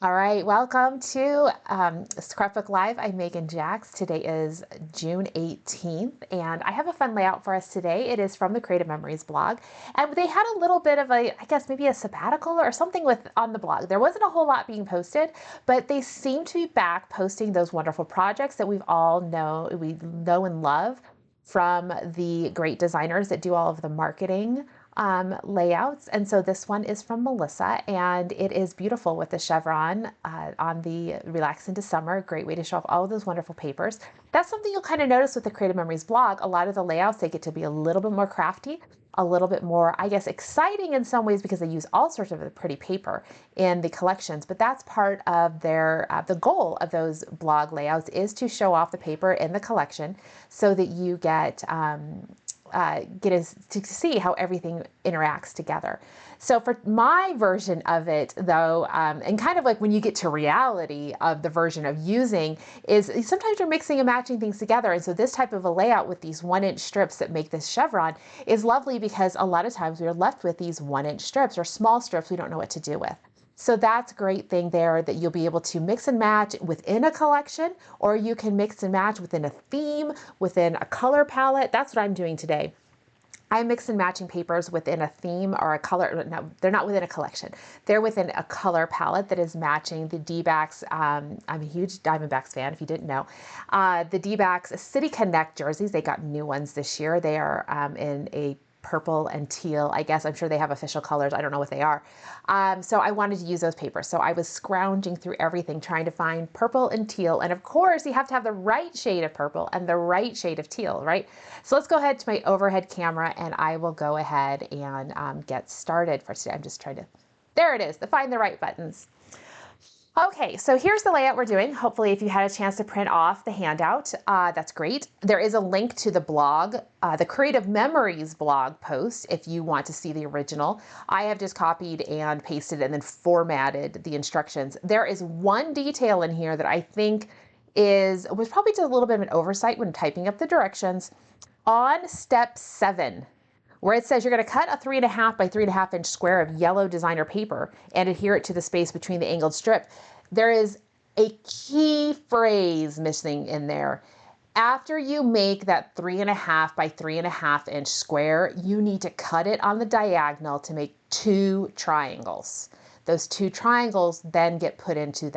All right, welcome to Scrapbook Live. I'm Megan Jacks. Today is June 18th, and I have a fun layout for us today. It is from the Creative Memories blog, and they had a little bit of I guess maybe a sabbatical or something on the blog. There wasn't a whole lot being posted, but they seem to be back posting those wonderful projects that we know and love from the great designers that do all of the marketing layouts. And so this one is from Melissa, and it is beautiful with the chevron on the Relax into Summer. Great way to show off all of those wonderful papers. That's something you'll kind of notice with the Creative Memories blog. A lot of the layouts, they get to be a little bit more crafty, a little bit more, I guess, exciting in some ways because they use all sorts of pretty paper in the collections. But that's part of the goal of those blog layouts is to show off the paper in the collection so that you get to see how everything interacts together. So for my version of it, though, and kind of like when you get to reality of the version of using, is sometimes you're mixing and matching things together. And so this type of a layout with these 1-inch strips that make this chevron is lovely because a lot of times we're left with these 1-inch strips or small strips we don't know what to do with. So that's a great thing there that you'll be able to mix and match within a collection, or you can mix and match within a theme, within a color palette. That's what I'm doing today. I'm mix and matching papers within a theme or a color. No, they're not within a collection. They're within a color palette that is matching the D-backs. I'm a huge Diamondbacks fan, if you didn't know. The D-backs City Connect jerseys, they got new ones this year. They are in a purple and teal. I guess I'm sure they have official colors. I don't know what they are. So I wanted to use those papers. So I was scrounging through everything, trying to find purple and teal. And of course, you have to have the right shade of purple and the right shade of teal, right? So let's go ahead to my overhead camera and I will go ahead and get started for today. I'm just trying to, there it is, the find the right buttons. Okay, so here's the layout we're doing. Hopefully if you had a chance to print off the handout, that's great. There is a link to the blog, the Creative Memories blog post if you want to see the original. I have just copied and pasted and then formatted the instructions. There is one detail in here that I think was probably just a little bit of an oversight when typing up the directions. On step 7, where it says you're going to cut a 3.5 by 3.5 inch square of yellow designer paper and adhere it to the space between the angled strip. There is a key phrase missing in there. After you make that 3.5 by 3.5 inch square, you need to cut it on the diagonal to make 2 triangles. Those 2 triangles then get put into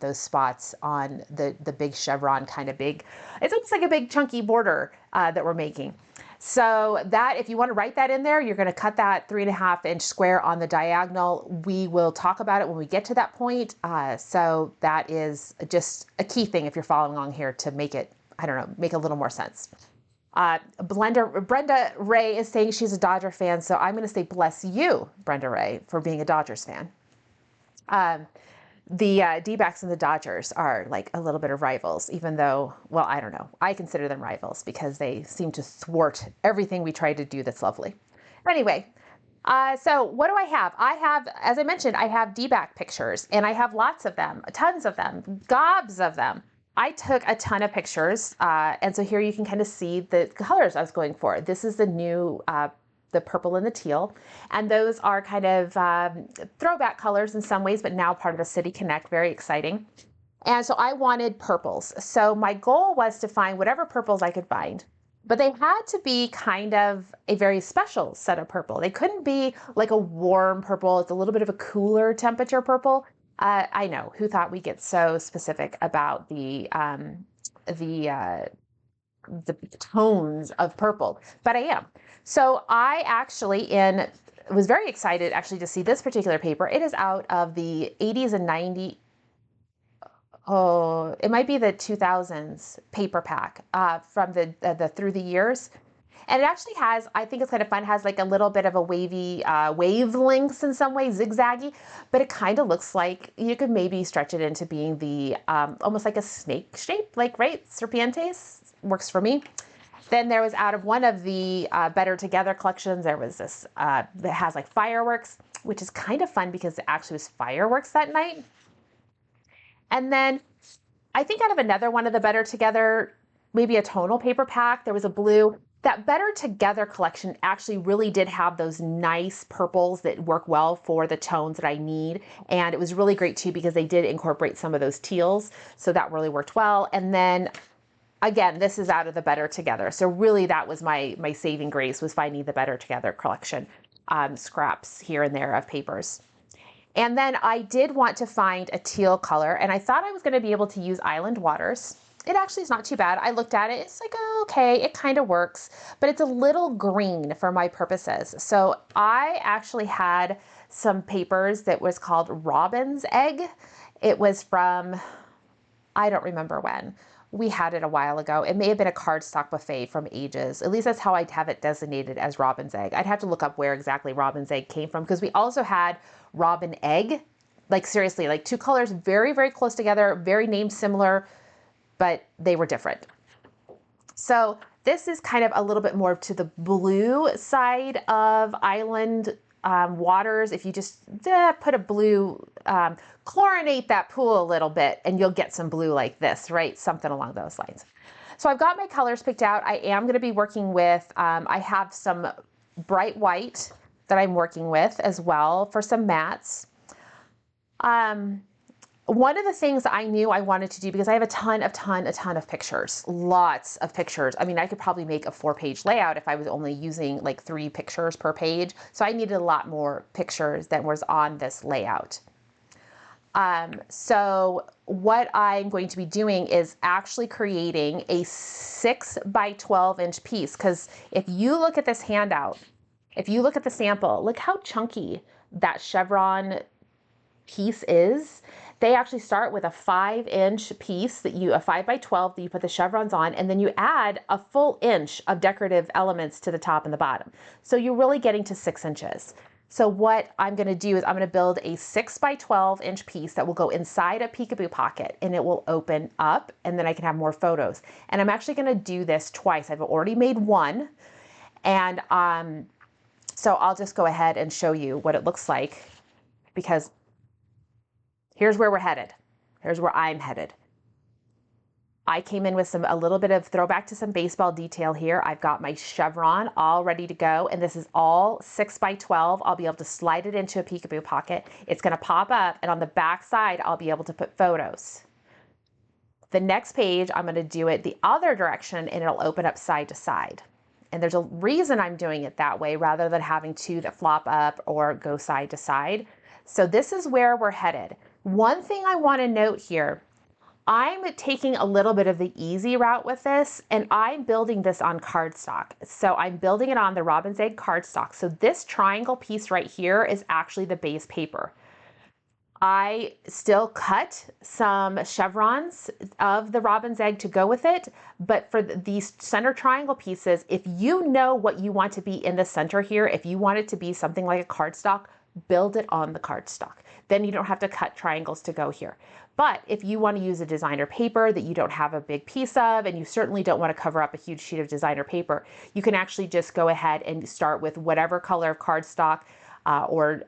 those spots on the big chevron kind of big. It's almost like a big chunky border that we're making. So that, if you want to write that in there, you're going to cut that 3.5 inch square on the diagonal. We will talk about it when we get to that point. So that is just a key thing if you're following along here to make it, I don't know, make a little more sense. Brenda Ray is saying she's a Dodger fan, so I'm going to say bless you, Brenda Ray, for being a Dodgers fan. The D-backs and the Dodgers are like a little bit of rivals, even though, well, I don't know. I consider them rivals because they seem to thwart everything we try to do that's lovely. Anyway, so what do I have? I have, as I mentioned, I have D-back pictures, and I have lots of them, tons of them, gobs of them. I took a ton of pictures, and so here you can kind of see the colors I was going for. This is the new the purple and the teal. And those are kind of throwback colors in some ways, but now part of the City Connect, very exciting. And so I wanted purples. So my goal was to find whatever purples I could find, but they had to be kind of a very special set of purple. They couldn't be like a warm purple. It's a little bit of a cooler temperature purple. I know, who thought we get so specific about the tones of purple, but I am. So I actually was very excited actually to see this particular paper. It is out of the 80s and 90s. Oh, it might be the 2000s paper pack from the Through the Years. And it actually has, I think it's kind of fun, has like a little bit of a wavy wavelengths in some ways, zigzaggy, but it kind of looks like you could maybe stretch it into being the almost like a snake shape, like, right? Serpientes works for me. Then there was out of one of the Better Together collections, there was this that has like fireworks, which is kind of fun because it actually was fireworks that night. And then I think out of another one of the Better Together, maybe a tonal paper pack, there was a blue. That Better Together collection actually really did have those nice purples that work well for the tones that I need. And it was really great too because they did incorporate some of those teals. So that really worked well. And then again, this is out of the Better Together. So really that was my saving grace, was finding the Better Together collection, scraps here and there of papers. And then I did want to find a teal color, and I thought I was going to be able to use Island Waters. It actually is not too bad. I looked at it, it's like, oh, okay, it kind of works, but it's a little green for my purposes. So I actually had some papers that was called Robin's Egg. It was from, I don't remember when. We had it a while ago. It may have been a cardstock buffet from ages. At least that's how I'd have it designated, as Robin's Egg. I'd have to look up where exactly Robin's Egg came from, because we also had Robin Egg. Like seriously, like two colors very, very close together, very name similar, but they were different. So this is kind of a little bit more to the blue side of Island Waters. If you just put a blue, chlorinate that pool a little bit and you'll get some blue like this, right? Something along those lines. So I've got my colors picked out. I am going to be working with, I have some bright white that I'm working with as well for some mattes. One of the things I knew I wanted to do, because I have a ton of pictures, lots of pictures. I mean, I could probably make a 4-page layout if I was only using like 3 pictures per page. So I needed a lot more pictures than was on this layout. So what I'm going to be doing is actually creating a 6 by 12 inch piece. Because if you look at this handout, if you look at the sample, look how chunky that chevron piece is. They actually start with a 5-inch piece a 5 by 12 that you put the chevrons on, and then you add a full inch of decorative elements to the top and the bottom. So you're really getting to 6 inches. So what I'm going to do is I'm going to build a 6 by 12 inch piece that will go inside a peekaboo pocket, and it will open up, and then I can have more photos. And I'm actually going to do this twice. I've already made one, and so I'll just go ahead and show you what it looks like, because here's where we're headed. Here's where I'm headed. I came in with a little bit of throwback to some baseball detail here. I've got my chevron all ready to go, and this is all 6 by 12. I'll be able to slide it into a peekaboo pocket. It's gonna pop up, and on the back side, I'll be able to put photos. The next page, I'm gonna do it the other direction, and it'll open up side to side. And there's a reason I'm doing it that way rather than having 2 that flop up or go side to side. So this is where we're headed. One thing I want to note here, I'm taking a little bit of the easy route with this, and I'm building this on cardstock. So I'm building it on the Robin's Egg cardstock. So this triangle piece right here is actually the base paper. I still cut some chevrons of the Robin's Egg to go with it, but for these center triangle pieces, if you know what you want to be in the center here, if you want it to be something like a cardstock, build it on the cardstock. Then you don't have to cut triangles to go here. But if you want to use a designer paper that you don't have a big piece of, and you certainly don't want to cover up a huge sheet of designer paper, you can actually just go ahead and start with whatever color of cardstock, or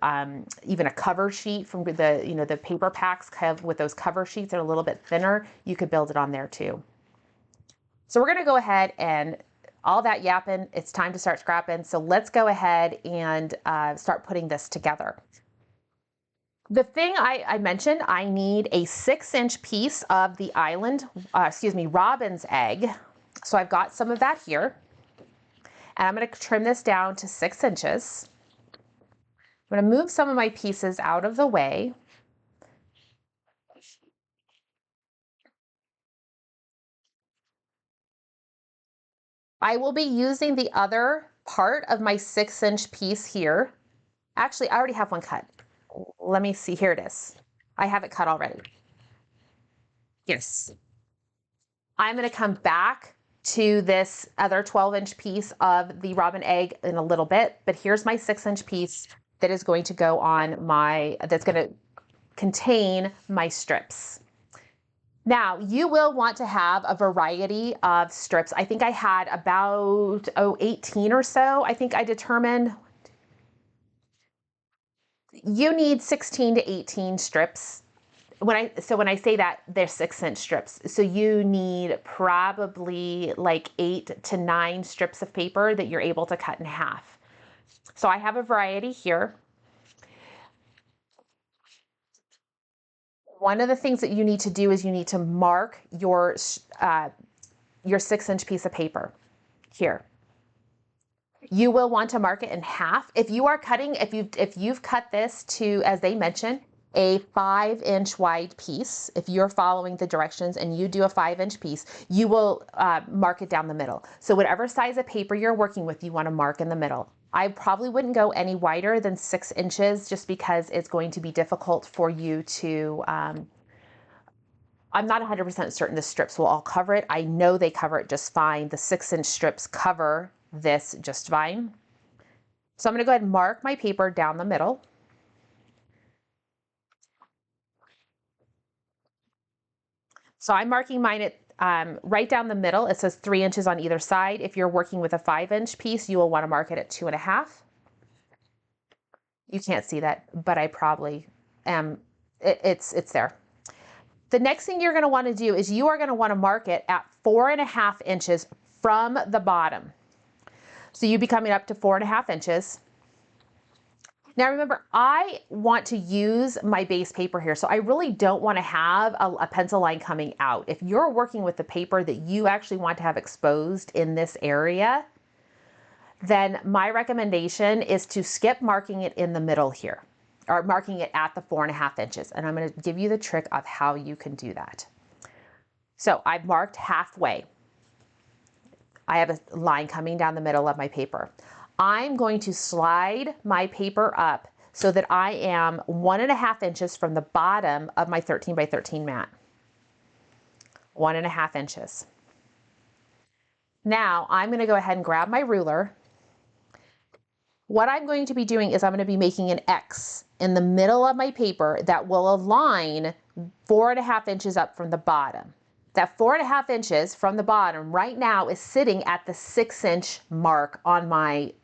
even a cover sheet from the paper packs with those cover sheets that are a little bit thinner. You could build it on there too. So we're going to go ahead and all that yapping, it's time to start scrapping. So let's go ahead and start putting this together. The thing I mentioned, I need a 6-inch piece of the Robin's Egg. So I've got some of that here, and I'm going to trim this down to 6 inches. I'm going to move some of my pieces out of the way. I will be using the other part of my 6-inch piece here. Actually, I already have one cut. Let me see, here it is. I have it cut already. Yes. I'm going to come back to this other 12-inch piece of the Robin Egg in a little bit, but here's my 6-inch piece that is going to go on that's going to contain my strips. Now, you will want to have a variety of strips. I think I had about 18 or so. I think I determined you need 16 to 18 strips when I say that, they're 6-inch strips. So you need probably like 8 to 9 strips of paper that you're able to cut in half. So I have a variety here. One of the things that you need to do is you need to mark your 6-inch piece of paper here. You will want to mark it in half. If you are cutting, if you've cut this to, as they mentioned, a 5-inch wide piece, if you're following the directions and you do a 5-inch piece, you will mark it down the middle. So whatever size of paper you're working with, you want to mark in the middle. I probably wouldn't go any wider than 6 inches just because it's going to be difficult for you to, I'm not 100% certain the strips will all cover it. I know they cover it just fine. The 6-inch strips cover this just fine. So I'm going to go ahead and mark my paper down the middle. So I'm marking mine at right down the middle. It says 3 inches on either side. If you're working with a 5-inch piece, you will want to mark it at 2.5. You can't see that, but I probably am. It's there. The next thing you're going to want to do is you are going to want to mark it at 4.5 inches from the bottom. So you'd be coming up to 4.5 inches. Now remember, I want to use my base paper here, so I really don't want to have a pencil line coming out. If you're working with the paper that you actually want to have exposed in this area, then my recommendation is to skip marking it in the middle here, or marking it at the 4.5 inches. And I'm going to give you the trick of how you can do that. So I've marked halfway. I have a line coming down the middle of my paper. I'm going to slide my paper up so that I am 1.5 inches from the bottom of my 13 by 13 mat. 1.5 inches. Now I'm going to go ahead and grab my ruler. What I'm going to be doing is I'm going to be making an X in the middle of my paper that will align 4.5 inches up from the bottom. That 4.5 inches from the bottom right now is sitting at the 6-inch mark on my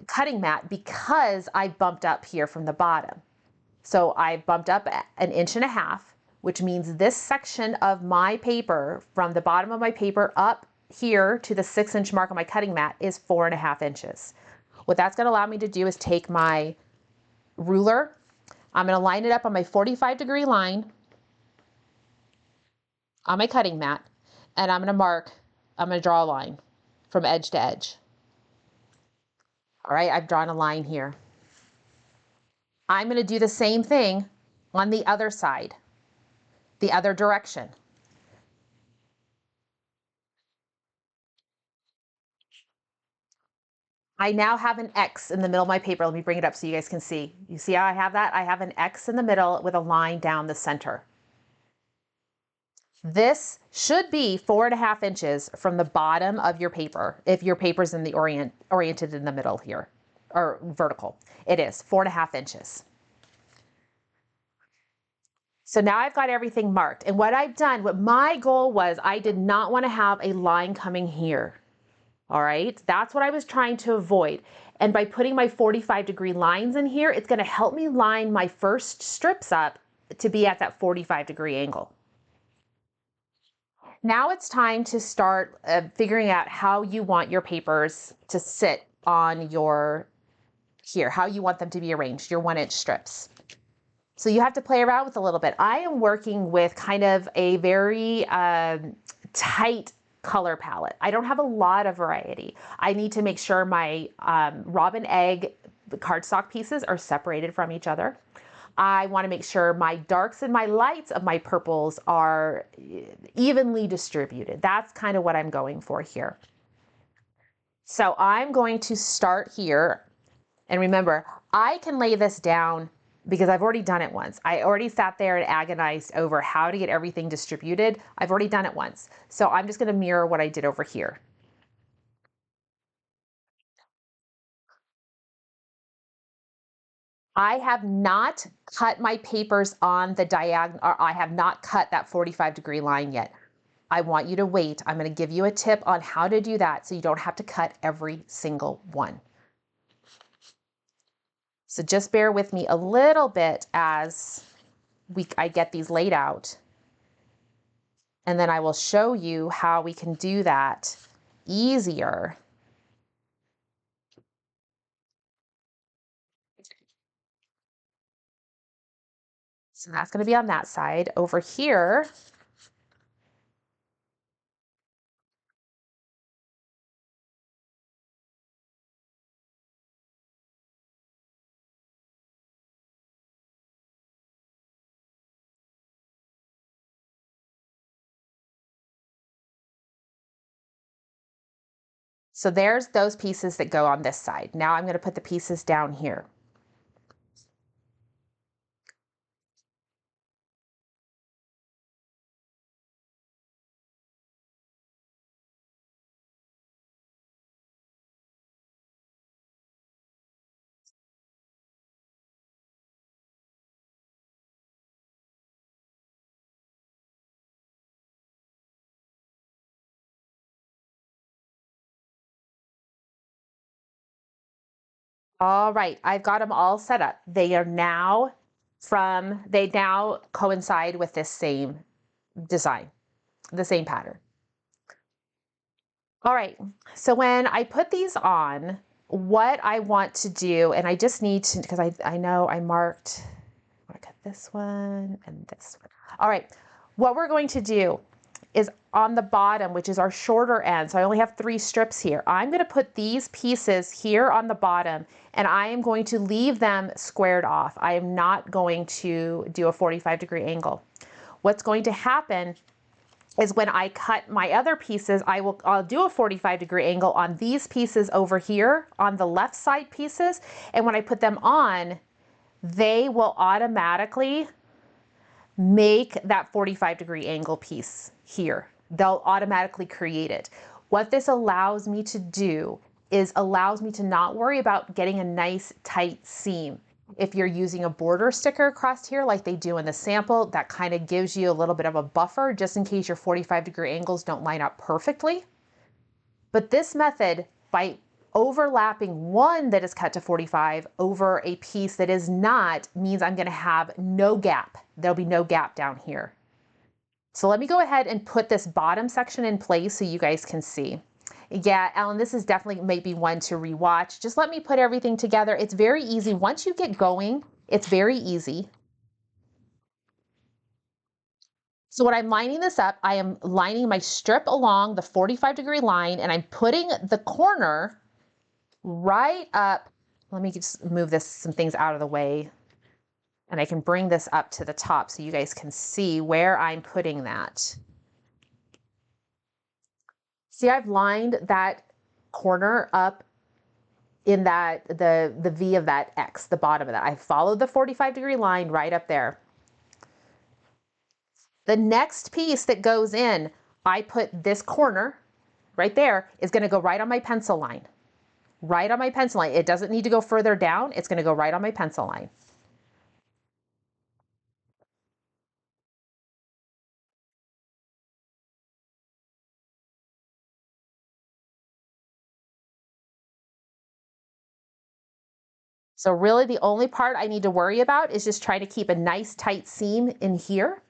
cutting mat because I bumped up here from the bottom. So I bumped up 1.5 inches, which means this section of my paper from the bottom of my paper up here to the 6-inch mark on my cutting mat is 4.5 inches. What that's going to allow me to do is take my ruler, I'm going to line it up on my 45-degree line on my cutting mat, and I'm going to draw a line from edge to edge. All right, I've drawn a line here. I'm going to do the same thing on the other side, the other direction. I now have an X in the middle of my paper. Let me bring it up so you guys can see. You see how I have that? I have an X in the middle with a line down the center. This should be 4.5 inches from the bottom of your paper if your paper's in the oriented in the middle here, or vertical. It is 4.5 inches. So now I've got everything marked. And what I've done, what my goal was, I did not want to have a line coming here. All right, that's what I was trying to avoid. And by putting my 45-degree lines in here, it's going to help me line my first strips up to be at that 45-degree angle. Now it's time to start figuring out how you want your papers to sit on your, how you want them to be arranged, your 1-inch strips. So you have to play around with a little bit. I am working with kind of a very tight color palette. I don't have a lot of variety. I need to make sure my robin egg cardstock pieces are separated from each other. I want to make sure my darks and my lights of my purples are evenly distributed. That's kind of what I'm going for here. So I'm going to start here. And remember, I can lay this down because I've already done it once. I already sat there and agonized over how to get everything distributed. I've already done it once. So I'm just going to mirror what I did over here. I have not cut my papers on the diagonal, or I have not cut that 45-degree line yet. I want you to wait. I'm going to give you a tip on how to do that so you don't have to cut every single one. So just bear with me a little bit as I get these laid out. And then I will show you how we can do that easier. So that's going to be on that side. Over here, so there's those pieces that go on this side. Now I'm going to put the pieces down here. All right, I've got them all set up. They now coincide with this same design, the same pattern. All right, so when I put these on, what I want to do, and I just need to, because I know I marked, I want to cut this one and this one. All right, what we're going to do is on the bottom, which is our shorter end, so I only have 3 strips here. I'm going to put these pieces here on the bottom, and I am going to leave them squared off. I am not going to do a 45-degree angle. What's going to happen is when I cut my other pieces, I'll do a 45-degree angle on these pieces over here, on the left side pieces, and when I put them on, they will automatically make that 45-degree angle piece here. They'll automatically create it. What this allows me to do is allows me to not worry about getting a nice tight seam. If you're using a border sticker across here like they do in the sample, that kind of gives you a little bit of a buffer just in case your 45-degree angles don't line up perfectly. But this method, by overlapping one that is cut to 45 over a piece that is not, means I'm going to have no gap. There'll be no gap down here. So let me go ahead and put this bottom section in place so you guys can see. Yeah, Ellen, this is definitely maybe one to rewatch. Just let me put everything together. It's very easy. Once you get going, it's very easy. So when I'm lining this up, I am lining my strip along the 45-degree line, and I'm putting the corner right up. Let me just move some things out of the way, and I can bring this up to the top so you guys can see where I'm putting that. See, I've lined that corner up in that the V of that X, the bottom of that. I followed the 45-degree line right up there. The next piece that goes in, I put this corner right there is going to go right on my pencil line. Right on my pencil line. It doesn't need to go further down. It's going to go right on my pencil line. So really the only part I need to worry about is just trying to keep a nice tight seam in here.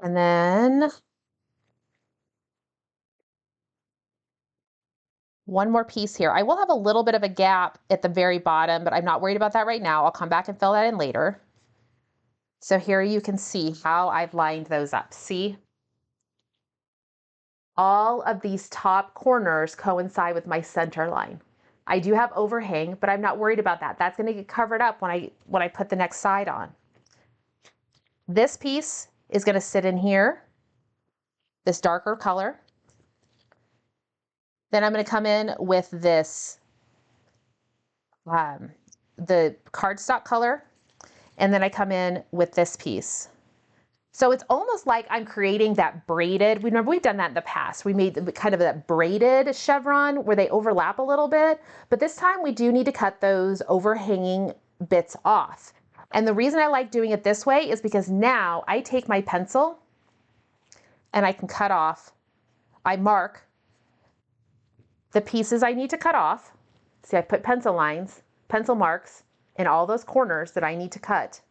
And then one more piece here. I will have a little bit of a gap at the very bottom, but I'm not worried about that right now. I'll come back and fill that in later. So here you can see how I've lined those up. See? All of these top corners coincide with my center line. I do have overhang, but I'm not worried about that. That's going to get covered up when I put the next side on. This piece is going to sit in here, this darker color. Then I'm going to come in with this, the cardstock color, and then I come in with this piece. So it's almost like I'm creating that braided, remember we've done that in the past. We made kind of that braided chevron where they overlap a little bit, but this time we do need to cut those overhanging bits off. And the reason I like doing it this way is because now I take my pencil and I can cut off, I mark the pieces I need to cut off. See, I put pencil lines, pencil marks, in all those corners that I need to cut,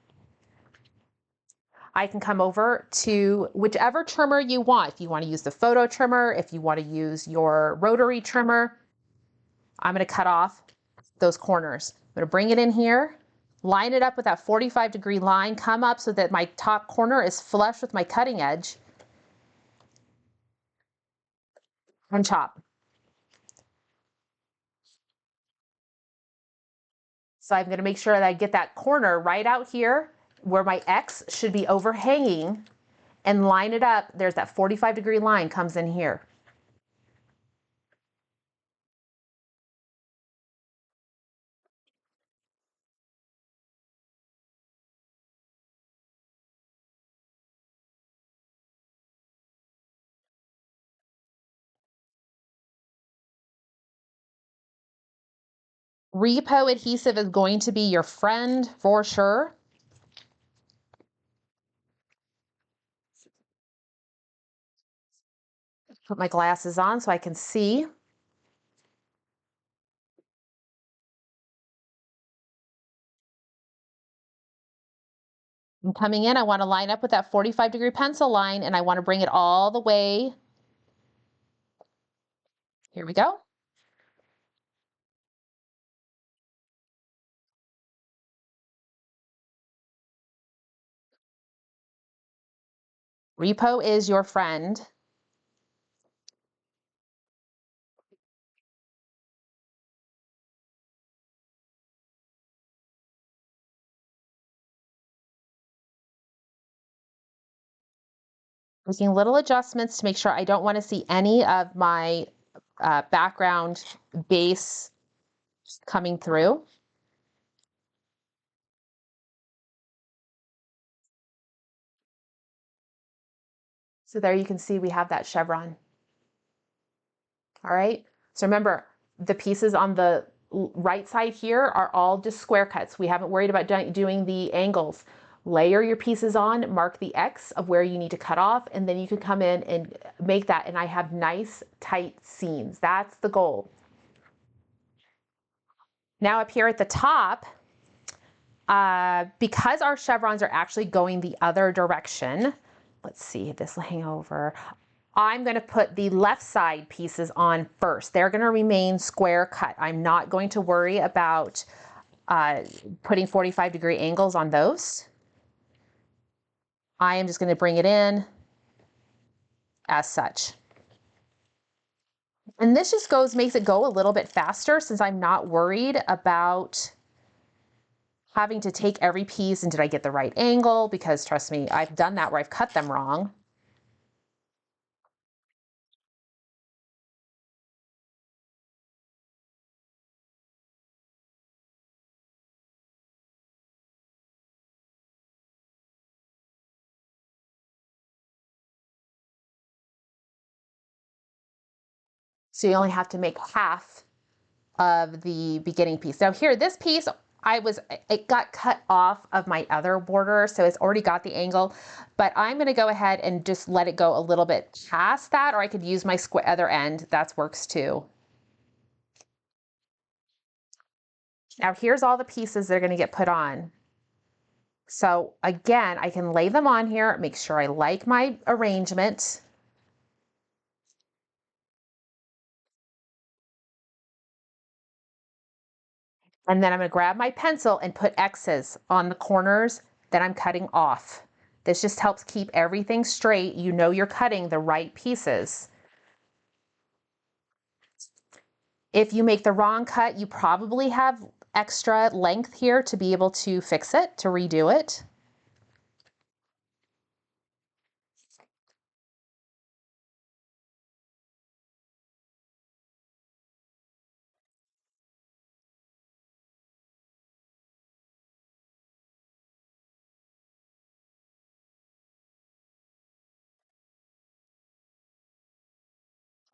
I can come over to whichever trimmer you want. If you want to use the photo trimmer, if you want to use your rotary trimmer, I'm going to cut off those corners. I'm going to bring it in here, line it up with that 45-degree line, come up so that my top corner is flush with my cutting edge, and chop. So I'm going to make sure that I get that corner right out here where my X should be overhanging and line it up. There's that 45-degree line comes in here. Repo adhesive is going to be your friend for sure. Put my glasses on so I can see. I'm coming in, I want to line up with that 45-degree pencil line, and I want to bring it all the way. Here we go. Repo is your friend. Making little adjustments to make sure I don't want to see any of my background base coming through. So there you can see we have that chevron. All right, so remember the pieces on the right side here are all just square cuts. We haven't worried about doing the angles. Layer your pieces on, mark the X of where you need to cut off, and then you can come in and make that, and I have nice tight seams. That's the goal. Now up here at the top, because our chevrons are actually going the other direction, let's see, this will hang over. I'm going to put the left side pieces on first. They're going to remain square cut. I'm not going to worry about putting 45-degree angles on those. I am just going to bring it in as such. And this just makes it go a little bit faster since I'm not worried about having to take every piece and did I get the right angle? Because trust me, I've done that where I've cut them wrong. So you only have to make half of the beginning piece. Now here, this piece, it got cut off of my other border, so it's already got the angle, but I'm gonna go ahead and just let it go a little bit past that, or I could use my other end, that works too. Now here's all the pieces that are gonna get put on. So again, I can lay them on here, make sure I like my arrangement. And then I'm going to grab my pencil and put X's on the corners that I'm cutting off. This just helps keep everything straight. You know you're cutting the right pieces. If you make the wrong cut, you probably have extra length here to be able to fix it, to redo it.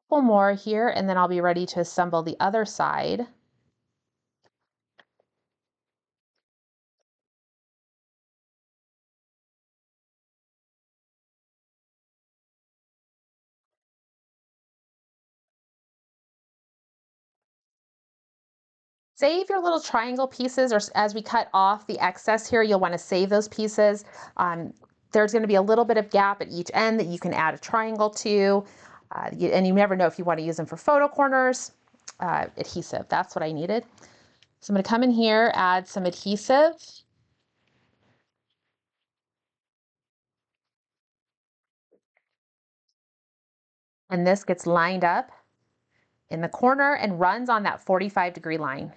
A couple more here, and then I'll be ready to assemble the other side. Save your little triangle pieces, or as we cut off the excess here, you'll want to save those pieces. There's going to be a little bit of gap at each end that you can add a triangle to. And you never know if you want to use them for photo corners. Adhesive, that's what I needed. So I'm going to come in here, add some adhesive. And this gets lined up in the corner and runs on that 45-degree line.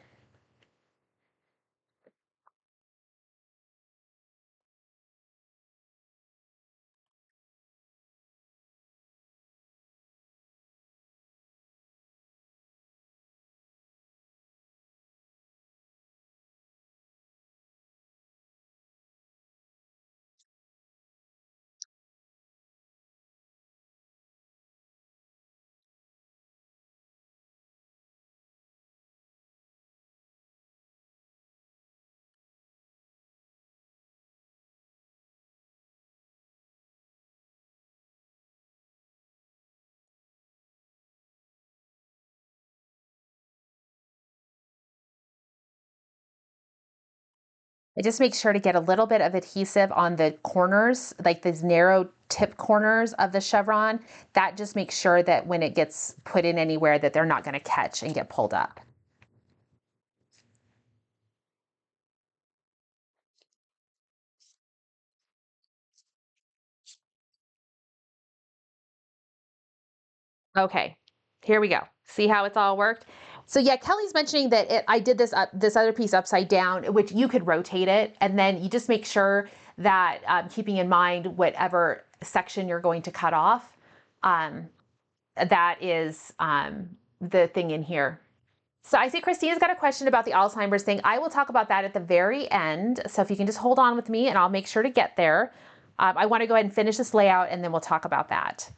I just make sure to get a little bit of adhesive on the corners, like these narrow tip corners of the chevron. That just makes sure that when it gets put in anywhere that they're not going to catch and get pulled up. Okay, here we go. See how it's all worked? So yeah, Kelly's mentioning that I did this other piece upside down, which you could rotate it, and then you just make sure that keeping in mind whatever section you're going to cut off, that is the thing in here. So I see Christina's got a question about the Alzheimer's thing. I will talk about that at the very end. So if you can just hold on with me and I'll make sure to get there. I want to go ahead and finish this layout and then we'll talk about that.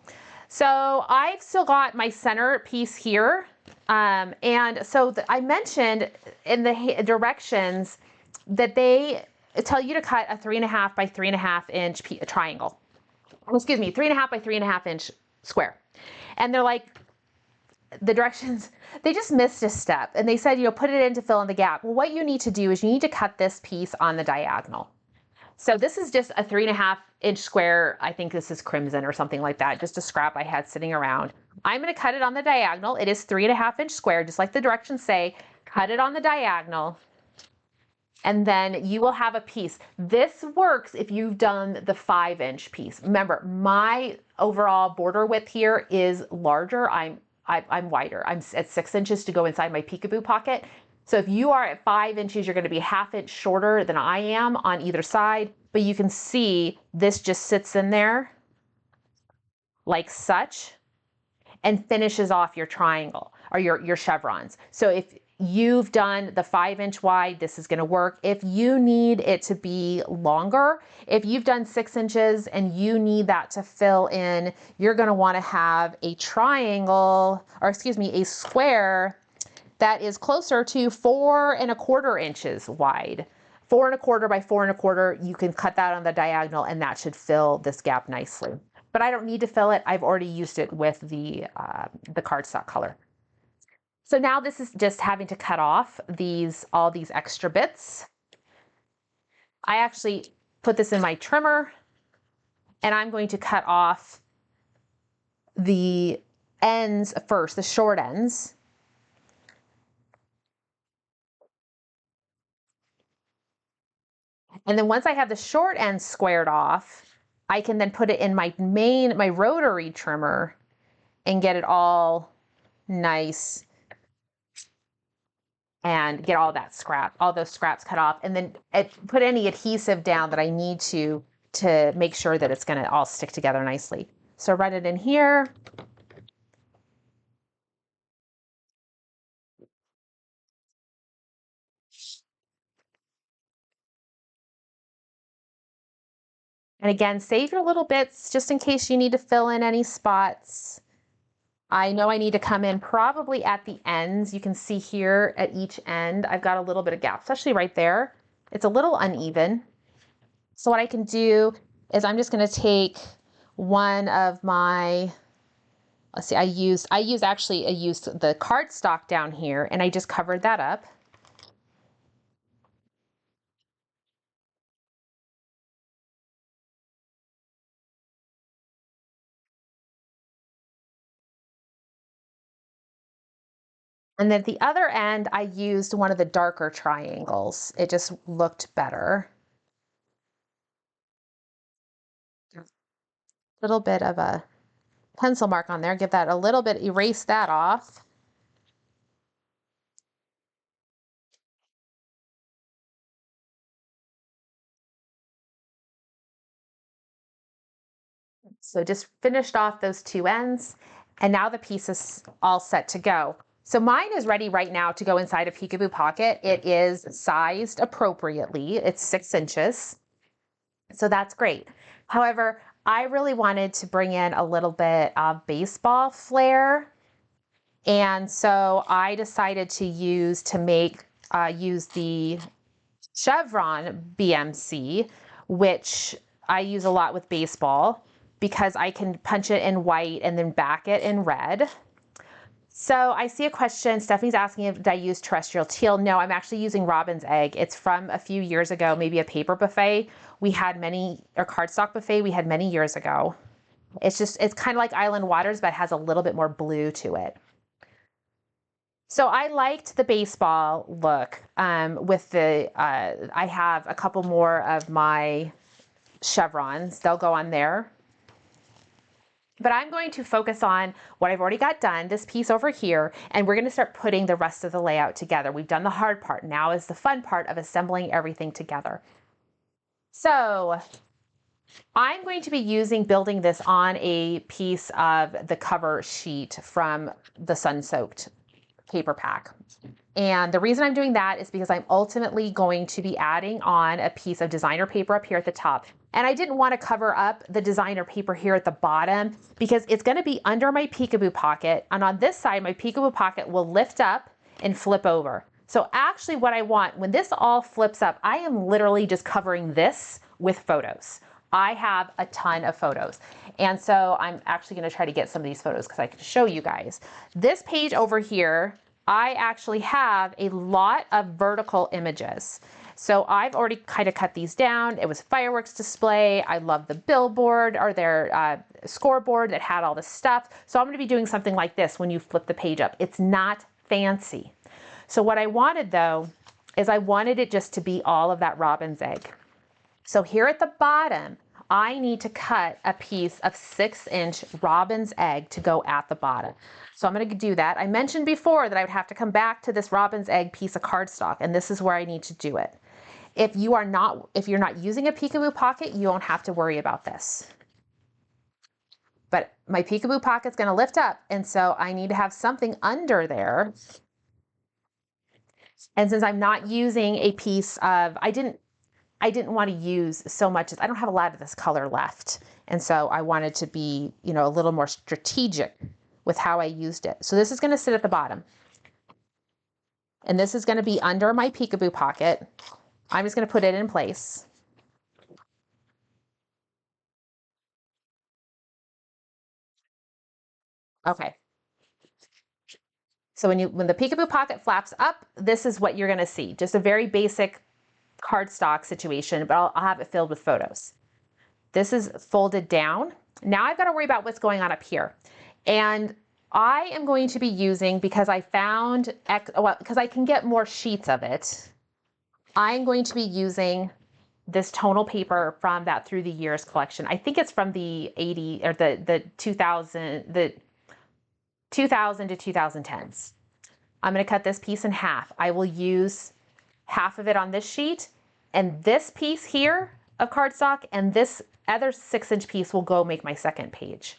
So I've still got my center piece here. And so I mentioned in the directions that they tell you to cut a 3.5 by 3.5 inch triangle. Excuse me, 3.5 by 3.5 inch square. And they're like, the directions, they just missed a step. And they said, put it in to fill in the gap. Well, what you need to do is you need to cut this piece on the diagonal. So this is just a 3.5 inch square. I think this is crimson or something like that, just a scrap I had sitting around. I'm going to cut it on the diagonal. It is 3.5 inch square, just like the directions say. Cut it on the diagonal, and then you will have a piece. This works if you've done the 5-inch piece. Remember, my overall border width here is larger. I'm wider. I'm at 6 inches to go inside my peekaboo pocket. So if you are at 5 inches, you're going to be 1/2 inch shorter than I am on either side. But you can see this just sits in there like such and finishes off your triangle or your chevrons. So if you've done the 5-inch wide, this is going to work. If you need it to be longer, if you've done 6 inches and you need that to fill in, you're going to want to have a triangle, or excuse me, a square that is closer to 4.25 inches wide. 4.25 by 4.25, you can cut that on the diagonal and that should fill this gap nicely. But I don't need to fill it. I've already used it with the cardstock color. So now this is just having to cut off all these extra bits. I actually put this in my trimmer and I'm going to cut off the ends first, the short ends. And then once I have the short ends squared off, I can then put it in my rotary trimmer and get it all nice and get all those scraps cut off, and then put any adhesive down that I need to make sure that it's going to all stick together nicely. So run it in here. And again, save your little bits just in case you need to fill in any spots. I know I need to come in probably at the ends. You can see here at each end, I've got a little bit of gap, especially right there. It's a little uneven. So what I can do is I'm just going to take one of my, let's see, I used the cardstock down here and I just covered that up. And then at the other end, I used one of the darker triangles. It just looked better. A little bit of a pencil mark on there, give that a little bit, erase that off. So just finished off those two ends, and now the piece is all set to go. So mine is ready right now to go inside a peekaboo pocket. It is sized appropriately. It's 6 inches. So that's great. However, I really wanted to bring in a little bit of baseball flair. And so I decided to use the Chevron BMC, which I use a lot with baseball because I can punch it in white and then back it in red. So I see a question. Stephanie's asking if I use terrestrial teal. No, I'm actually using robin's egg. It's from a few years ago, maybe a paper buffet. We had or cardstock buffet we had many years ago. It's kind of like Island Waters, but has a little bit more blue to it. So I liked the baseball look with I have a couple more of my chevrons. They'll go on there. But I'm going to focus on what I've already got done, this piece over here, and we're going to start putting the rest of the layout together. We've done the hard part. Now is the fun part of assembling everything together. So I'm going to be building this on a piece of the cover sheet from the sun-soaked paper pack. And the reason I'm doing that is because I'm ultimately going to be adding on a piece of designer paper up here at the top. And I didn't want to cover up the designer paper here at the bottom because it's going to be under my peekaboo pocket. And on this side, my peekaboo pocket will lift up and flip over. So actually what I want, when this all flips up, I am literally just covering this with photos. I have a ton of photos. And so I'm actually going to try to get some of these photos because I can show you guys. This page over here, I actually have a lot of vertical images. So I've already kind of cut these down. It was fireworks display. I love the billboard or their scoreboard that had all this stuff. So I'm going to be doing something like this when you flip the page up. It's not fancy. So what I wanted though, is I wanted it just to be all of that robin's egg. So here at the bottom, I need to cut a piece of 6-inch robin's egg to go at the bottom. So I'm going to do that. I mentioned before that I would have to come back to this robin's egg piece of cardstock, and this is where I need to do it. If you're not using a peekaboo pocket, you won't have to worry about this. But my peekaboo pocket's going to lift up, and so I need to have something under there. And since I'm not using a piece of, I didn't want to use so much. I don't have a lot of this color left. And so I wanted to be, a little more strategic with how I used it. So this is going to sit at the bottom. And this is going to be under my peekaboo pocket. I'm just going to put it in place. Okay. So when the peekaboo pocket flaps up, this is what you're going to see. Just a very basic cardstock situation, but I'll have it filled with photos. This is folded down. Now I've got to worry about what's going on up here. And I am going to be using, because I found, because I can get more sheets of it, I'm going to be using this tonal paper from that Through the Years collection. I think it's from the 2000 to 2010s. I'm going to cut this piece in half. I will use half of it on this sheet, and this piece here of cardstock and this other 6-inch piece will go make my second page.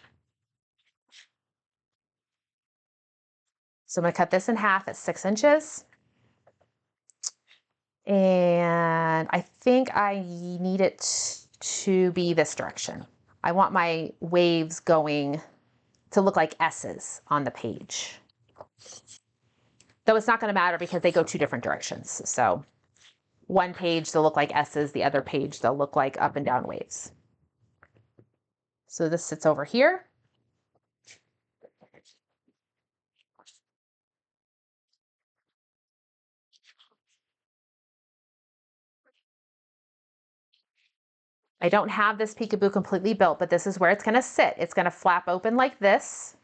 So I'm going to cut this in half at 6 inches. And I think I need it to be this direction. I want my waves going to look like S's on the page. Though it's not going to matter because they go 2 different directions. So one page they'll look like S's, the other page they'll look like up and down waves. So this sits over here. I don't have this peekaboo completely built, but this is where it's going to sit. It's going to flap open like this.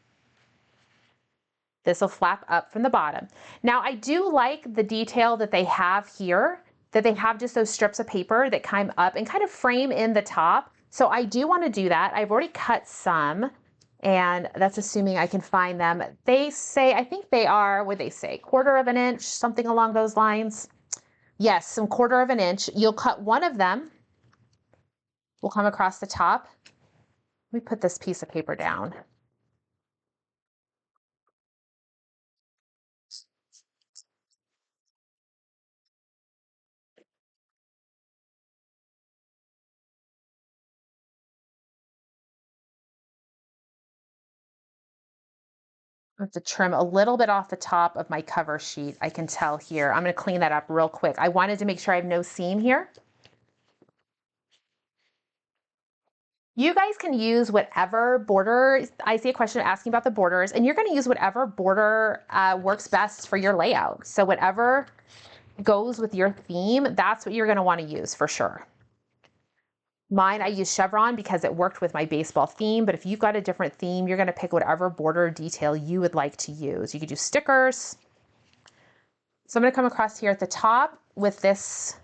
This will flap up from the bottom. Now I do like the detail that they have here, that they have just those strips of paper that climb up and kind of frame in the top. So I do want to do that. I've already cut some, and that's assuming I can find them. They say, I think they are, what they say, 1/4 of an inch, something along those lines. Yes, some 1/4 of an inch. You'll cut one of them. We'll come across the top. Let me put this piece of paper down. I have to trim a little bit off the top of my cover sheet. I can tell here. I'm going to clean that up real quick. I wanted to make sure I have no seam here. You guys can use whatever border. I see a question asking about the borders, and you're going to use whatever border works best for your layout. So whatever goes with your theme, that's what you're going to want to use for sure. Mine, I use chevron because it worked with my baseball theme, but if you've got a different theme, you're going to pick whatever border detail you would like to use. You could use stickers. So I'm going to come across here at the top with this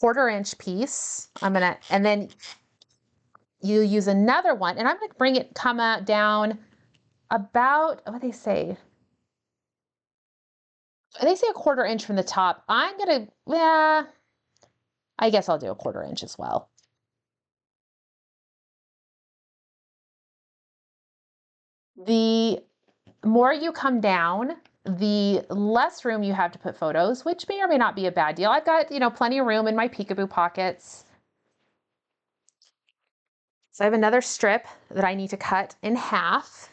1/4 inch piece. And then you use another one, and I'm going to come out down about, what they say? They say 1/4 inch from the top. I'm going to, yeah, I guess I'll do a 1/4 inch as well. The more you come down, the less room you have to put photos, which may or may not be a bad deal. I've got, plenty of room in my peekaboo pockets. So I have another strip that I need to cut in half.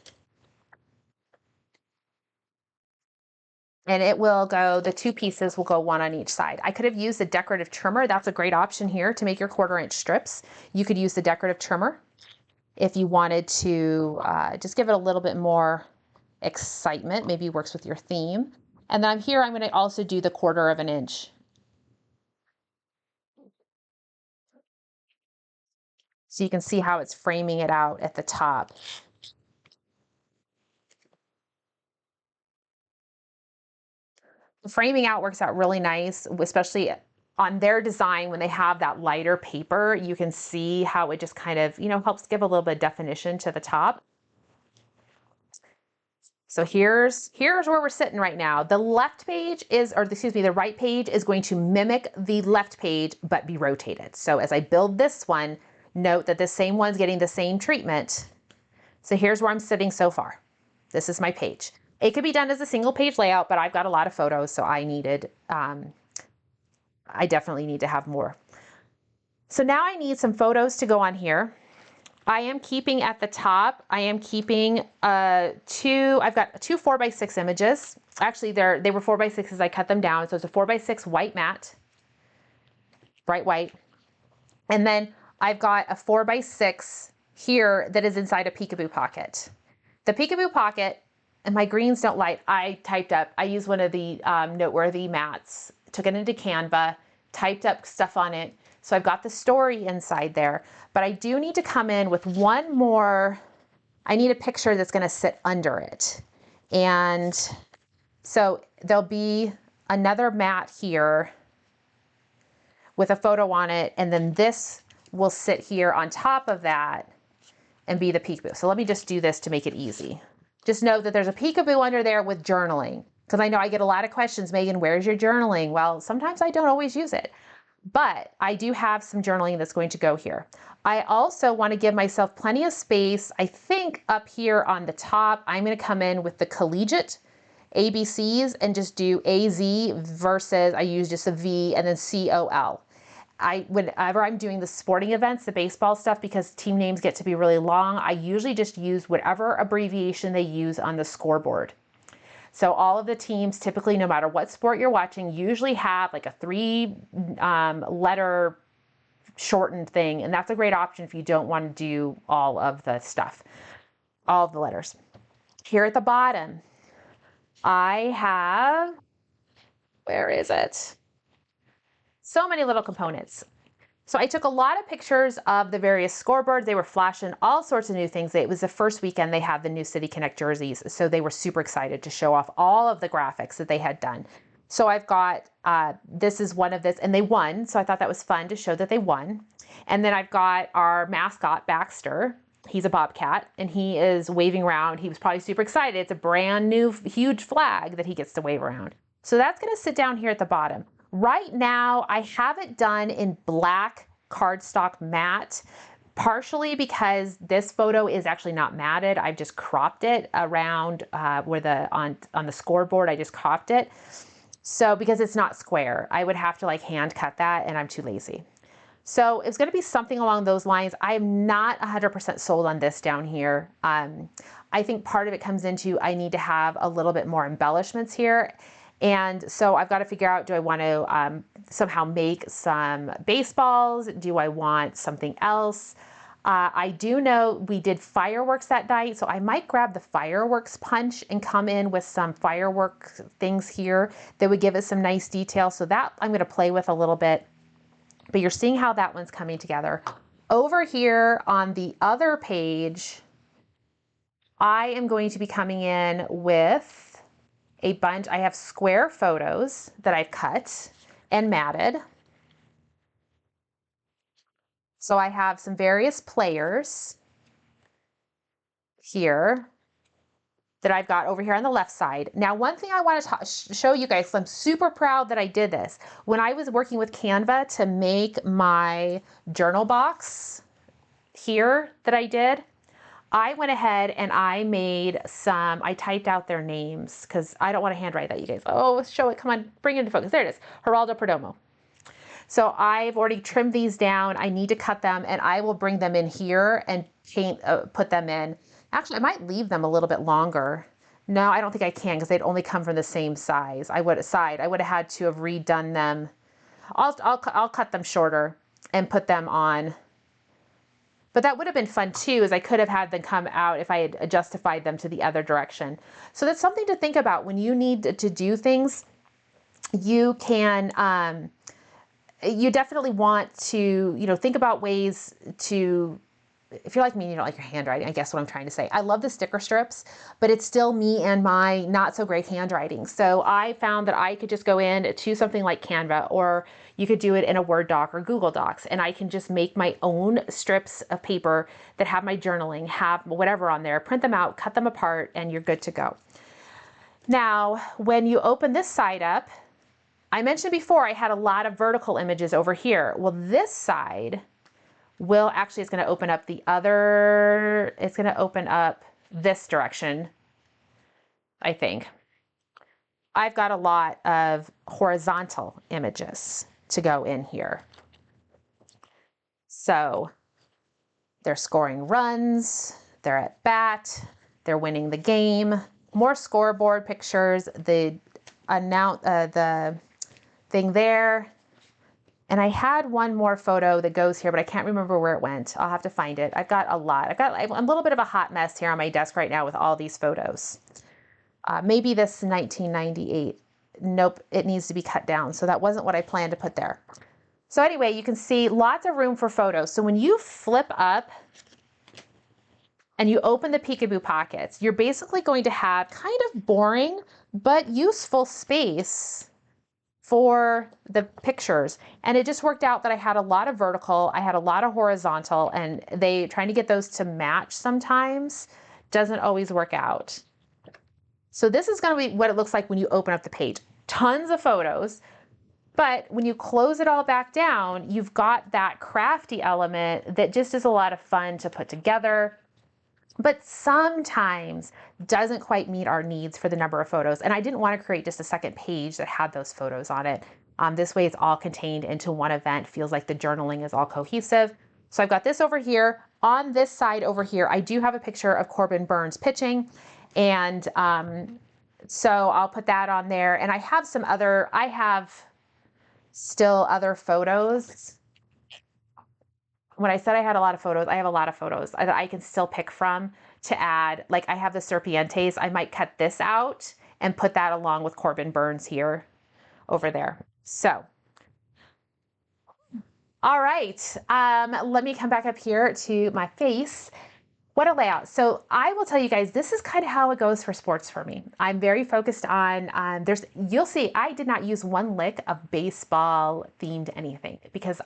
And the 2 pieces will go one on each side. I could have used a decorative trimmer. That's a great option here to make your 1/4 inch strips. You could use the decorative trimmer if you wanted to just give it a little bit more excitement. Maybe works with your theme. And then here I'm going to also do the 1/4 of an inch. So you can see how it's framing it out at the top. The framing out works out really nice, especially on their design when they have that lighter paper. You can see how it just kind of, helps give a little bit of definition to the top. So here's where we're sitting right now. The right page is going to mimic the left page, but be rotated. So as I build this one, note that the same one's getting the same treatment. So here's where I'm sitting so far. This is my page. It could be done as a single page layout, but I've got a lot of photos, so I definitely need to have more. So now I need some photos to go on here. I am keeping at the top, I've got 2 4x6 images. Actually, they were 4x6s, I cut them down. So it's a 4x6 white mat, bright white. And then I've got a 4x6 here that is inside a peekaboo pocket. The peekaboo pocket, and my greens don't light, I used one of the noteworthy mats, took it into Canva, typed up stuff on it. So I've got the story inside there, but I do need to come in with one more. I need a picture that's going to sit under it. And so there'll be another mat here with a photo on it. And then this will sit here on top of that and be the peekaboo. So let me just do this to make it easy. Just know that there's a peekaboo under there with journaling, because I know I get a lot of questions, Megan, where's your journaling? Well, sometimes I don't always use it, but I do have some journaling that's going to go here. I also want to give myself plenty of space. I think up here on the top, I'm going to come in with the collegiate ABCs and just do AZ versus I use just a V and then COL. Whenever I'm doing the sporting events, the baseball stuff, because team names get to be really long, I usually just use whatever abbreviation they use on the scoreboard. So all of the teams, typically, no matter what sport you're watching, usually have like a 3-letter shortened thing. And that's a great option if you don't want to do all of the stuff, all of the letters. Here at the bottom, I have, where is it? So many little components. So I took a lot of pictures of the various scoreboards. They were flashing all sorts of new things. It was the first weekend they had the new City Connect jerseys. So they were super excited to show off all of the graphics that they had done. So I've got, this is one of this, and they won. So I thought that was fun to show that they won. And then I've got our mascot, Baxter. He's a bobcat, and he is waving around. He was probably super excited. It's a brand new, huge flag that he gets to wave around. So that's going to sit down here at the bottom. Right now, I have it done in black cardstock matte, partially because this photo is actually not matted. I've just cropped it around where on the scoreboard, I just cropped it. So because it's not square, I would have to like hand cut that, and I'm too lazy. So it's going to be something along those lines. I am not 100% sold on this down here. I think part of it comes into I need to have a little bit more embellishments here. And so I've got to figure out, do I want to somehow make some baseballs? Do I want something else? I do know we did fireworks that night, so I might grab the fireworks punch and come in with some firework things here that would give it some nice detail. So that I'm going to play with a little bit. But you're seeing how that one's coming together. Over here on the other page, I am going to be coming in with a bunch. I have square photos that I've cut and matted. So I have some various players here that I've got over here on the left side. Now, one thing I want to show you guys, I'm super proud that I did this. When I was working with Canva to make my journal box here that I did, I went ahead and I made some, I typed out their names because I don't want to handwrite that, you guys. Oh, show it, come on, bring it into focus. There it is, Geraldo Perdomo. So I've already trimmed these down. I need to cut them, and I will bring them in here and put them in. Actually, I might leave them a little bit longer. No, I don't think I can because they'd only come from the same size. I would have had to have redone them. I'll cut them shorter and put them on. But that would have been fun too, as I could have had them come out if I had justified them to the other direction. So that's something to think about when you need to do things. You can, you definitely want to, think about ways to, if you're like me, you don't like your handwriting, I guess what I'm trying to say. I love the sticker strips, but it's still me and my not so great handwriting. So I found that I could just go in to something like Canva, or you could do it in a Word doc or Google Docs, and I can just make my own strips of paper that have my journaling, have whatever on there, print them out, cut them apart, and you're good to go. Now, when you open this side up, I mentioned before I had a lot of vertical images over here. Well, this side it's going to open up it's going to open up this direction, I think. I've got a lot of horizontal images to go in here. So they're scoring runs, they're at bat, they're winning the game, more scoreboard pictures, the thing there. And I had one more photo that goes here, but I can't remember where it went. I'll have to find it. I've got a lot. I'm a little bit of a hot mess here on my desk right now with all these photos. Maybe this 1998. Nope, it needs to be cut down. So that wasn't what I planned to put there. So anyway, you can see lots of room for photos. So when you flip up and you open the peekaboo pockets, you're basically going to have kind of boring but useful space for the pictures. And it just worked out that I had a lot of vertical, I had a lot of horizontal, and trying to get those to match sometimes doesn't always work out. So this is going to be what it looks like when you open up the page. Tons of photos, but when you close it all back down, you've got that crafty element that just is a lot of fun to put together, but sometimes doesn't quite meet our needs for the number of photos. And I didn't want to create just a second page that had those photos on it. This way it's all contained into one event, feels like the journaling is all cohesive. So I've got this over here. On this side over here, I do have a picture of Corbin Burns pitching. And so I'll put that on there. And I have still other photos. When I said I had a lot of photos, I have a lot of photos that I can still pick from to add. Like I have the Serpientes, I might cut this out and put that along with Corbin Burns here over there. So, All right, let me come back up here to my face. What a layout. So I will tell you guys, this is kind of how it goes for sports for me. I'm very focused on, you'll see, I did not use one lick of baseball themed anything because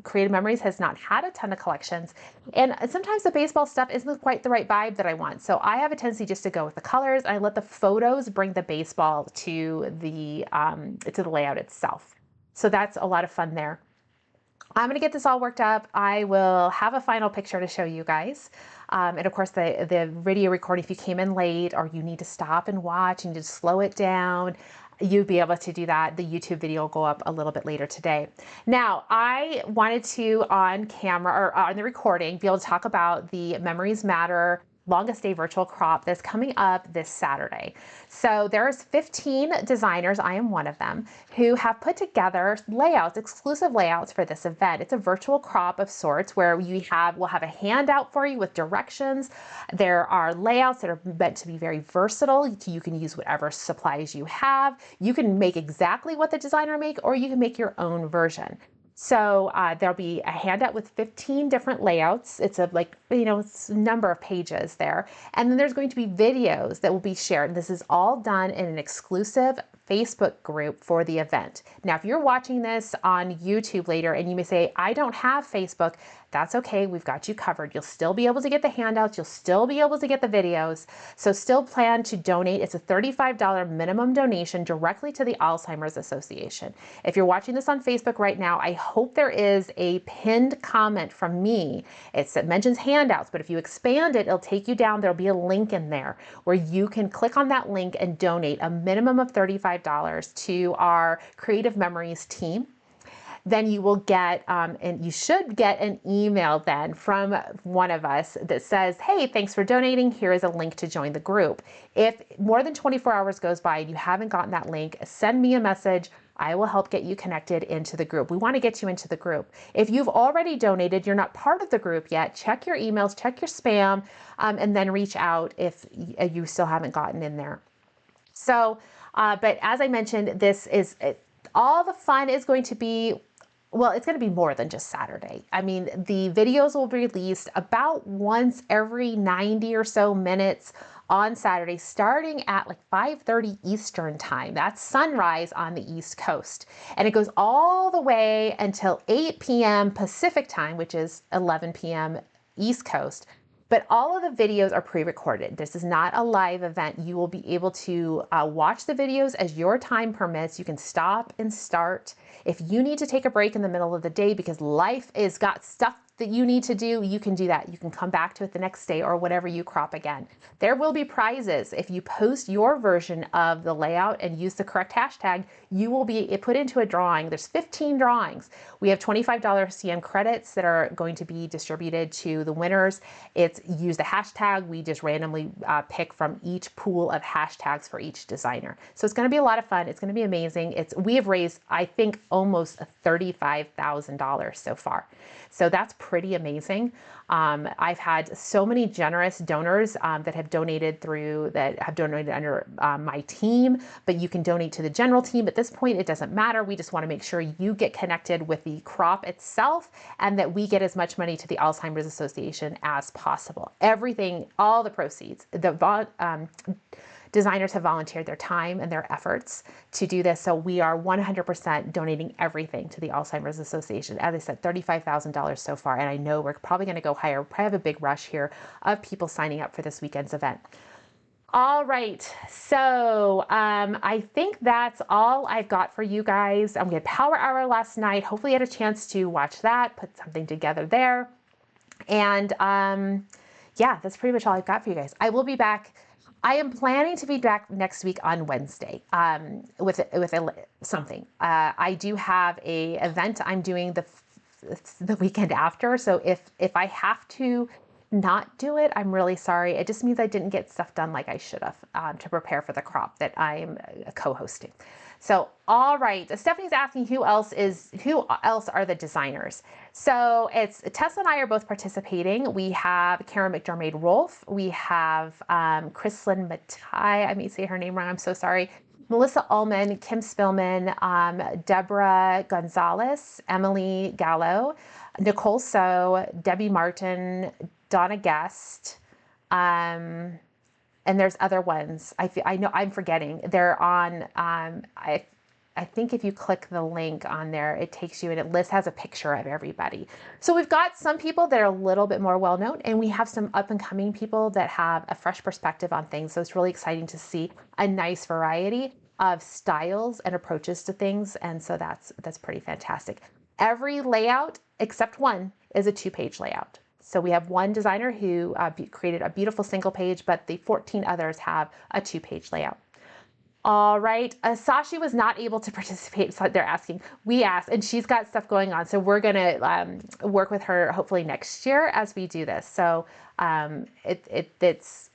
Creative Memories has not had a ton of collections. And sometimes the baseball stuff isn't quite the right vibe that I want. So I have a tendency just to go with the colors. I let the photos bring the baseball to the layout itself. So that's a lot of fun there. I'm going to get this all worked up. I will have a final picture to show you guys. And of course, the video recording, if you came in late or you need to stop and watch and just slow it down, you'd be able to do that. The YouTube video will go up a little bit later today. Now, I wanted to, on camera or on the recording, be able to talk about the Memories Matter longest day virtual crop that's coming up this Saturday. So there's 15 designers, I am one of them, who have put together layouts, exclusive layouts for this event. It's a virtual crop of sorts where we'll have a handout for you with directions. There are layouts that are meant to be very versatile. You can use whatever supplies you have. You can make exactly what the designer make, or you can make your own version. So there'll be a handout with 15 different layouts. It's it's a number of pages there. And then there's going to be videos that will be shared. This is all done in an exclusive Facebook group for the event. Now, if you're watching this on YouTube later and you may say, I don't have Facebook, that's okay. We've got you covered. You'll still be able to get the handouts. You'll still be able to get the videos. So still plan to donate. It's a $35 minimum donation directly to the Alzheimer's Association. If you're watching this on Facebook right now, I hope there is a pinned comment from me. It mentions handouts, but if you expand it, it'll take you down. There'll be a link in there where you can click on that link and donate a minimum of $35 to our Creative Memories team. Then you will get, and you should get an email then from one of us that says, hey, thanks for donating. Here is a link to join the group. If more than 24 hours goes by and you haven't gotten that link, send me a message. I will help get you connected into the group. We want to get you into the group. If you've already donated, you're not part of the group yet, check your emails, check your spam, and then reach out if you still haven't gotten in there. So, but as I mentioned, all the fun is going to be, well, it's going to be more than just Saturday. I mean, the videos will be released about once every 90 or so minutes on Saturday, starting at like 5:30 Eastern time. That's sunrise on the East Coast. And it goes all the way until 8 p.m. Pacific time, which is 11 p.m. East Coast. But all of the videos are pre-recorded. This is not a live event. You will be able to watch the videos as your time permits. You can stop and start. If you need to take a break in the middle of the day because life has got stuff that you need to do, you can do that. You can come back to it the next day or whenever you crop again. There will be prizes. If you post your version of the layout and use the correct hashtag, you will be put into a drawing. There's 15 drawings. We have $25 CM credits that are going to be distributed to the winners. It's use the hashtag. We just randomly pick from each pool of hashtags for each designer. So it's going to be a lot of fun. It's going to be amazing. We have raised, I think, almost $35,000 so far. So that's pretty amazing. I've had so many generous donors that have donated under my team, but you can donate to the general team. At this point, it doesn't matter. We just want to make sure you get connected with the crop itself and that we get as much money to the Alzheimer's Association as possible. Everything, all the proceeds, designers have volunteered their time and their efforts to do this. So we are 100% donating everything to the Alzheimer's Association. As I said, $35,000 so far. And I know we're probably going to go higher. We probably have a big rush here of people signing up for this weekend's event. All right, so I think that's all I've got for you guys. We had Power Hour last night. Hopefully you had a chance to watch that, put something together there. And yeah, that's pretty much all I've got for you guys. I will be back. I am planning to be back next week on Wednesday with something. I do have a event I'm doing the weekend after. So if I have to not do it, I'm really sorry. It just means I didn't get stuff done like I should have to prepare for the crop that I'm co-hosting. So, all right, Stephanie's asking who else are the designers? So it's Tessa and I are both participating. We have Karen McDermott Rolfe. We have Chrislyn Matai. I may say her name wrong. I'm so sorry. Melissa Ullman, Kim Spillman, Deborah Gonzalez, Emily Gallo, Nicole So, Debbie Martin, Donna Guest, and there's other ones. I know I'm forgetting. They're on, I think if you click the link on there, it takes you and it has a picture of everybody. So we've got some people that are a little bit more well-known, and we have some up and coming people that have a fresh perspective on things. So it's really exciting to see a nice variety of styles and approaches to things. And so that's pretty fantastic. Every layout except one is a 2-page layout. So we have one designer who created a beautiful single page, but the 14 others have a 2-page layout. All right, Sashi was not able to participate, so they're asking. We asked, and she's got stuff going on, so we're gonna work with her hopefully next year as we do this. So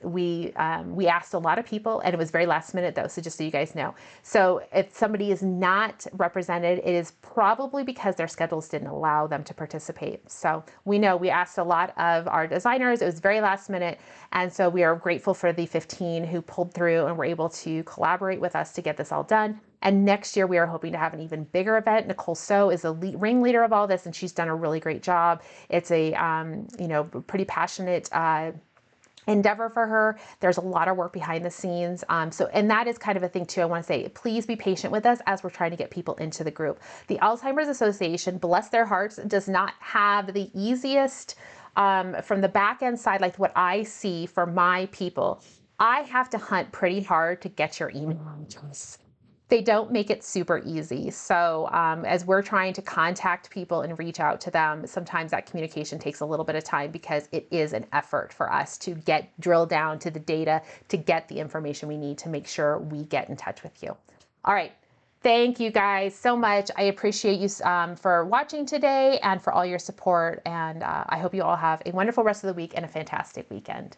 we asked a lot of people, and it was very last minute though, so just so you guys know. So if somebody is not represented, it is probably because their schedules didn't allow them to participate. So we know we asked a lot of our designers, it was very last minute, and so we are grateful for the 15 who pulled through and were able to collaborate with us to get this all done. And next year we are hoping to have an even bigger event. Nicole So is the ringleader of all this, and she's done a really great job. It's a pretty passionate endeavor for her. There's a lot of work behind the scenes. And that is kind of a thing too. I want to say, please be patient with us as we're trying to get people into the group. The Alzheimer's Association, bless their hearts, does not have the easiest from the back end side, like what I see for my people. I have to hunt pretty hard to get your email address. They don't make it super easy. So as we're trying to contact people and reach out to them, sometimes that communication takes a little bit of time because it is an effort for us to drill down to the data to get the information we need to make sure we get in touch with you. All right. Thank you guys so much. I appreciate you for watching today and for all your support. And I hope you all have a wonderful rest of the week and a fantastic weekend.